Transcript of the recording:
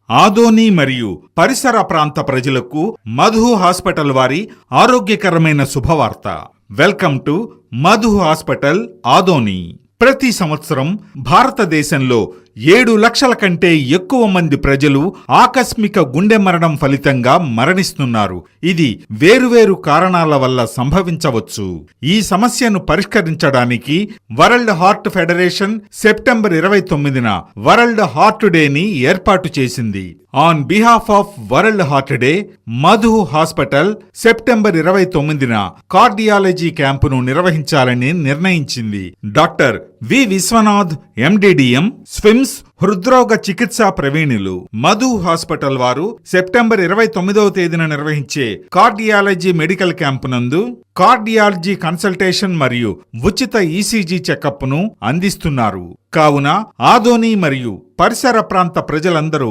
ఆదోని మరియు పరిసర ప్రాంత ప్రజలకు మధు హాస్పిటల్ వారి ఆరోగ్యకరమైన శుభవార్త. Welcome to Madhu hospital Adoni. ప్రతి సంవత్సరం భారతదేశంలో 7 లక్షల కంటే ఎక్కువ మంది ప్రజలు ఆకస్మిక గుండె మరణం ఫలితంగా మరణిస్తున్నారు. ఇది వేరువేరు కారణాల వల్ల సంభవించవచ్చు. ఈ సమస్యను పరిష్కరించడానికి వరల్డ్ హార్ట్ ఫెడరేషన్ సెప్టెంబర్ 29న వరల్డ్ హార్ట్ డేని ఏర్పాటు చేసింది. On behalf of World Heart Day, Madhu Hospital September 29న కార్డియాలజీ క్యాంపును నిర్వహించాలని నిర్ణయించింది. Doctor V Vishwanath MD DM, SVIMS హృద్రోగ చికిత్సా ప్రవీణులు. మధు హాస్పిటల్ వారు సెప్టెంబర్ 29వ తేదీన నిర్వహించే కార్డియాలజీ మెడికల్ క్యాంపు నందు కార్డియాలజీ కన్సల్టేషన్ మరియు ఉచిత ఈసీజీ చెకప్ ను అందిస్తున్నారు. కావున ఆదోని మరియు పరిసర ప్రాంత ప్రజలందరూ